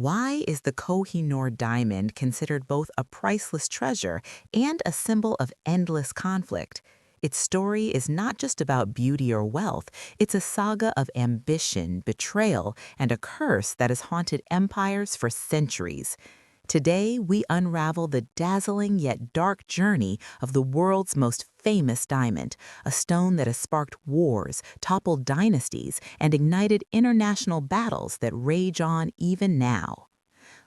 Why is the Kohinoor diamond considered both a priceless treasure and a symbol of endless conflict? Its story is not just about beauty or wealth, it's a saga of ambition, betrayal, and a curse that has haunted empires for centuries. Today, we unravel the dazzling yet dark journey of the world's most famous diamond, a stone that has sparked wars, toppled dynasties, and ignited international battles that rage on even now.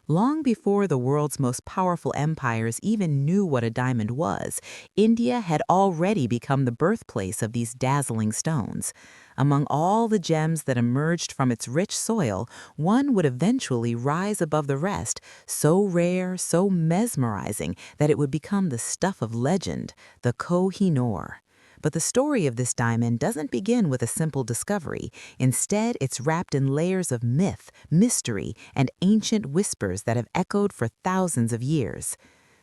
Long before the world's most powerful empires even knew what a diamond was, India had already become the birthplace of these dazzling stones. Among all the gems that emerged from its rich soil, one would eventually rise above the rest, so rare, so mesmerizing that it would become the stuff of legend, the Kohinoor. But the story of this diamond doesn't begin with a simple discovery. Instead, it's wrapped in layers of myth, mystery, and ancient whispers that have echoed for thousands of years.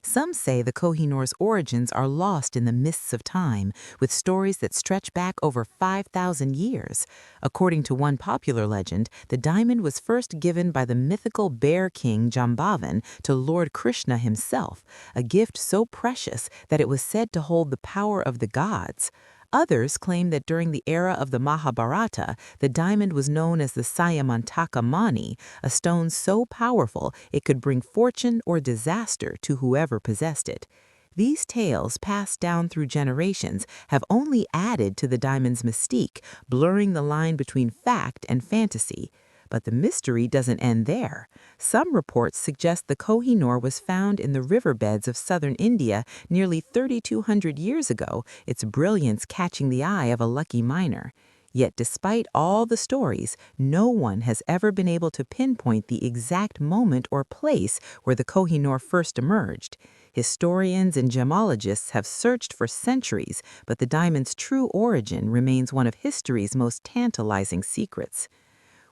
Some say the Kohinoor's origins are lost in the mists of time, with stories that stretch back over 5,000 years. According to one popular legend, the diamond was first given by the mythical bear king Jambavan to Lord Krishna himself, a gift so precious that it was said to hold the power of the gods. Others claim that during the era of the Mahabharata, the diamond was known as the Sayamantaka Mani, a stone so powerful it could bring fortune or disaster to whoever possessed it. These tales, passed down through generations, have only added to the diamond's mystique, blurring the line between fact and fantasy. But the mystery doesn't end there. Some reports suggest the Kohinoor was found in the riverbeds of southern India nearly 3,200 years ago, its brilliance catching the eye of a lucky miner. Yet despite all the stories, no one has ever been able to pinpoint the exact moment or place where the Kohinoor first emerged. Historians and gemologists have searched for centuries, but the diamond's true origin remains one of history's most tantalizing secrets.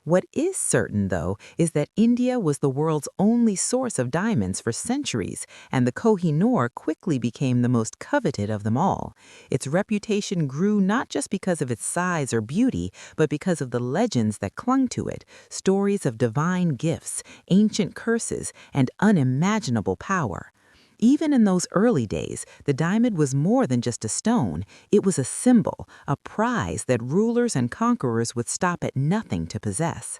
What is certain, though, is that India was the world's only source of diamonds for centuries, and the Kohinoor quickly became the most coveted of them all. Its reputation grew not just because of its size or beauty, but because of the legends that clung to it, stories of divine gifts, ancient curses, and unimaginable power. Even in those early days, the diamond was more than just a stone. It was a symbol, a prize that rulers and conquerors would stop at nothing to possess.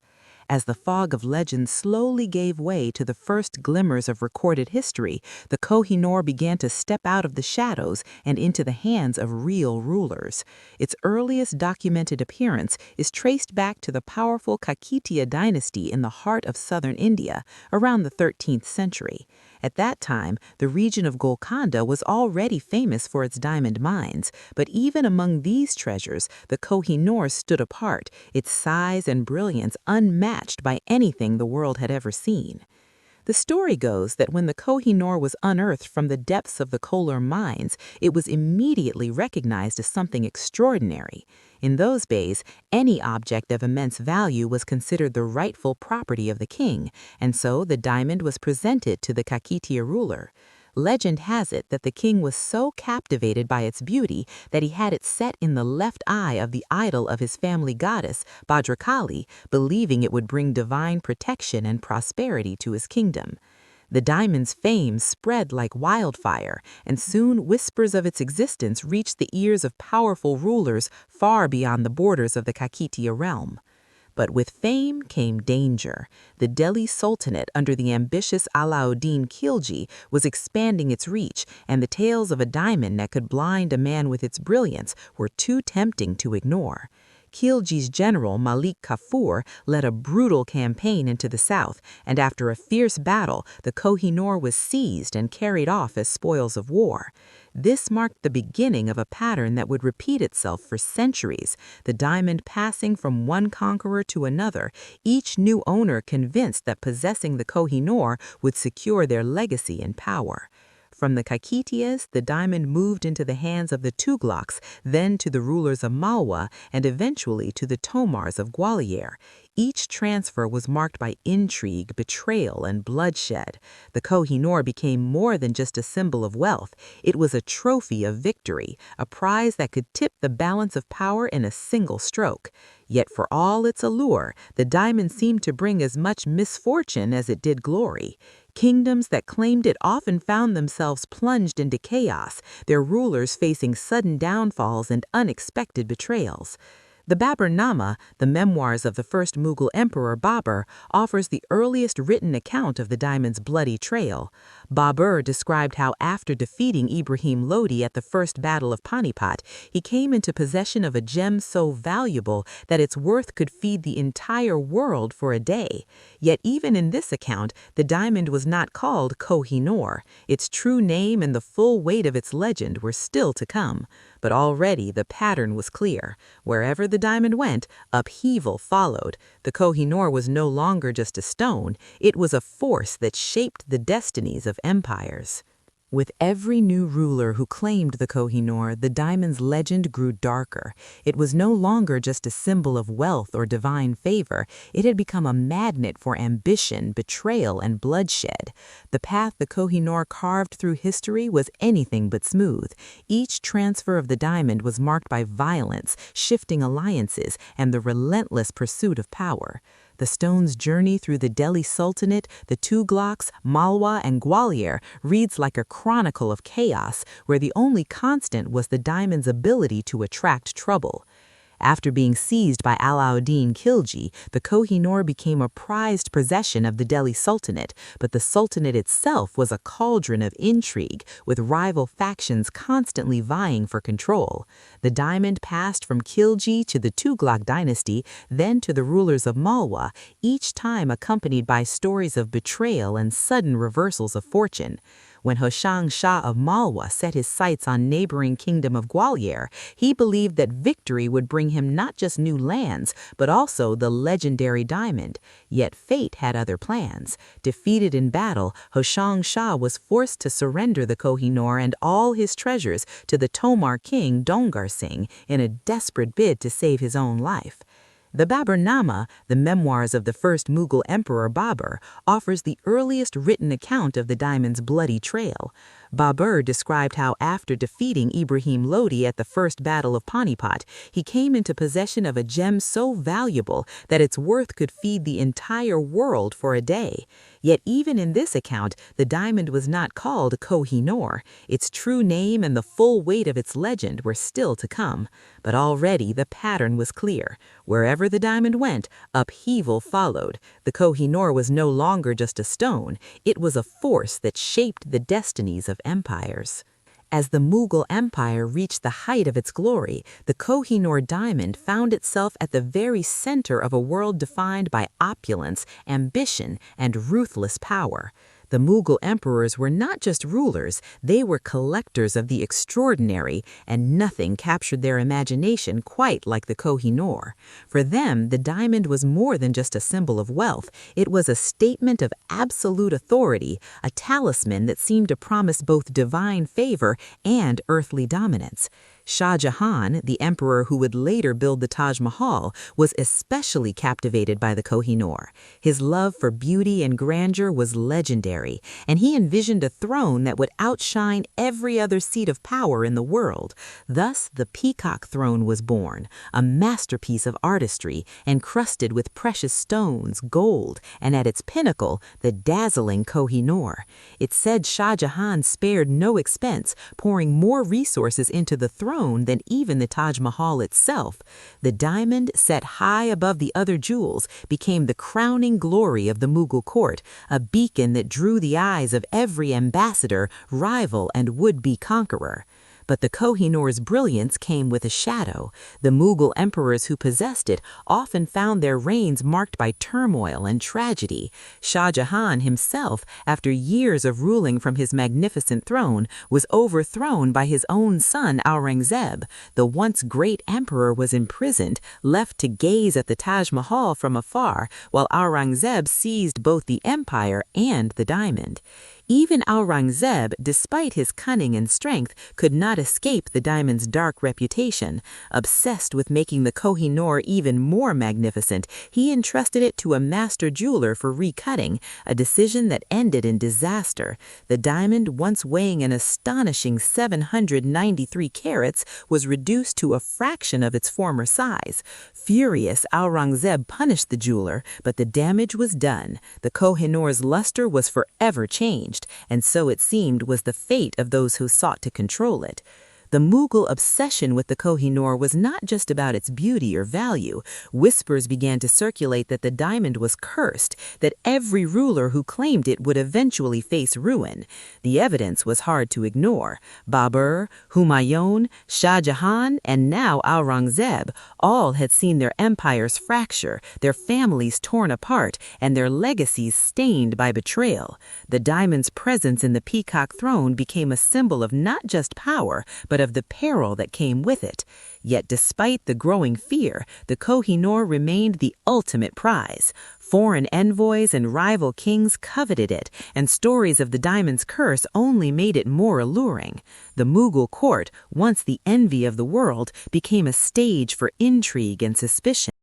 As the fog of legend slowly gave way to the first glimmers of recorded history, the Kohinoor began to step out of the shadows and into the hands of real rulers. Its earliest documented appearance is traced back to the powerful Kakatiya dynasty in the heart of southern India, around the 13th century. At that time, the region of Golconda was already famous for its diamond mines, but even among these treasures, the Kohinoor stood apart, its size and brilliance unmatched by anything the world had ever seen. The story goes that when the Kohinoor was unearthed from the depths of the Kolar mines, it was immediately recognized as something extraordinary. In those days, any object of immense value was considered the rightful property of the king, and so the diamond was presented to the Kakatiya ruler. Legend has it that the king was so captivated by its beauty that he had it set in the left eye of the idol of his family goddess, Bhadrakali, believing it would bring divine protection and prosperity to his kingdom. The diamond's fame spread like wildfire, and soon whispers of its existence reached the ears of powerful rulers far beyond the borders of the Kakatiya realm. But with fame came danger. The Delhi Sultanate under the ambitious Alauddin Khilji was expanding its reach, and the tales of a diamond that could blind a man with its brilliance were too tempting to ignore. Khilji's general Malik Kafur led a brutal campaign into the south, and after a fierce battle, the Kohinoor was seized and carried off as spoils of war. This marked the beginning of a pattern that would repeat itself for centuries, the diamond passing from one conqueror to another, each new owner convinced that possessing the Kohinoor would secure their legacy and power. From the Kakatiyas, the diamond moved into the hands of the Tughlaqs, then to the rulers of Malwa, and eventually to the Tomars of Gwalior. Each transfer was marked by intrigue, betrayal, and bloodshed. The Kohinoor became more than just a symbol of wealth. It was a trophy of victory, a prize that could tip the balance of power in a single stroke. Yet for all its allure, the diamond seemed to bring as much misfortune as it did glory. Kingdoms that claimed it often found themselves plunged into chaos, their rulers facing sudden downfalls and unexpected betrayals. The Baburnama, the memoirs of the first Mughal emperor Babur, offers the earliest written account of the diamond's bloody trail. Babur described how after defeating Ibrahim Lodi at the First Battle of Panipat, he came into possession of a gem so valuable that its worth could feed the entire world for a day. Yet even in this account, the diamond was not called Kohinoor. Its true name and the full weight of its legend were still to come. But already the pattern was clear. Wherever the diamond went, upheaval followed. The Kohinoor was no longer just a stone, it was a force that shaped the destinies of empires. With every new ruler who claimed the Kohinoor, the diamond's legend grew darker. It was no longer just a symbol of wealth or divine favor. It had become a magnet for ambition, betrayal, and bloodshed. The path the Kohinoor carved through history was anything but smooth. Each transfer of the diamond was marked by violence, shifting alliances, and the relentless pursuit of power. The stone's journey through the Delhi Sultanate, the Tughlaqs, Malwa, and Gwalior reads like a chronicle of chaos where the only constant was the diamond's ability to attract trouble. After being seized by Alauddin Khilji, the Kohinoor became a prized possession of the Delhi Sultanate, but the Sultanate itself was a cauldron of intrigue, with rival factions constantly vying for control. The diamond passed from Khilji to the Tughlaq dynasty, then to the rulers of Malwa, each time accompanied by stories of betrayal and sudden reversals of fortune. When Hoshang Shah of Malwa set his sights on neighboring kingdom of Gwalior, he believed that victory would bring him not just new lands, but also the legendary diamond. Yet fate had other plans. Defeated in battle, Hoshang Shah was forced to surrender the Kohinoor and all his treasures to the Tomar king Dongar Singh in a desperate bid to save his own life. The Baburnama, the memoirs of the first Mughal emperor Babur, offers the earliest written account of the diamond's bloody trail. Babur described how after defeating Ibrahim Lodi at the First Battle of Panipat, he came into possession of a gem so valuable that its worth could feed the entire world for a day. Yet even in this account, the diamond was not called Kohinoor. Its true name and the full weight of its legend were still to come. But already the pattern was clear. Wherever the diamond went, upheaval followed. The Kohinoor was no longer just a stone. It was a force that shaped the destinies of empires. As the Mughal Empire reached the height of its glory, the Kohinoor diamond found itself at the very center of a world defined by opulence, ambition, and ruthless power. The Mughal emperors were not just rulers, they were collectors of the extraordinary, and nothing captured their imagination quite like the Kohinoor. For them, the diamond was more than just a symbol of wealth. It was a statement of absolute authority, a talisman that seemed to promise both divine favor and earthly dominance. Shah Jahan, the emperor who would later build the Taj Mahal, was especially captivated by the Kohinoor. His love for beauty and grandeur was legendary, and he envisioned a throne that would outshine every other seat of power in the world. Thus, the Peacock throne was born, a masterpiece of artistry, encrusted with precious stones, gold, and at its pinnacle, the dazzling Kohinoor. It's said Shah Jahan spared no expense, pouring more resources into the throne than even the Taj Mahal itself. The diamond, set high above the other jewels, became the crowning glory of the Mughal court, a beacon that drew the eyes of every ambassador, rival, and would-be conqueror. But the Kohinoor's brilliance came with a shadow. The Mughal emperors who possessed it often found their reigns marked by turmoil and tragedy. Shah Jahan himself, after years of ruling from his magnificent throne, was overthrown by his own son Aurangzeb. The once great emperor was imprisoned, left to gaze at the Taj Mahal from afar, while Aurangzeb seized both the empire and the diamond. Even Aurangzeb, despite his cunning and strength, could not not escape the diamond's dark reputation. Obsessed with making the Kohinoor even more magnificent, he entrusted it to a master jeweler for recutting, a decision that ended in disaster. The diamond, once weighing an astonishing 793 carats, was reduced to a fraction of its former size. Furious, Aurangzeb punished the jeweler, but the damage was done. The Kohinoor's luster was forever changed, and so it seemed was the fate of those who sought to control it. The Mughal obsession with the Kohinoor was not just about its beauty or value. Whispers began to circulate that the diamond was cursed, that every ruler who claimed it would eventually face ruin. The evidence was hard to ignore. Babur, Humayun, Shah Jahan, and now Aurangzeb all had seen their empires fracture, their families torn apart, and their legacies stained by betrayal. The diamond's presence in the Peacock throne became a symbol of not just power, but of the peril that came with it. Yet despite the growing fear, the Kohinoor remained the ultimate prize. Foreign envoys and rival kings coveted it, and stories of the diamond's curse only made it more alluring. The Mughal court, once the envy of the world, became a stage for intrigue and suspicion.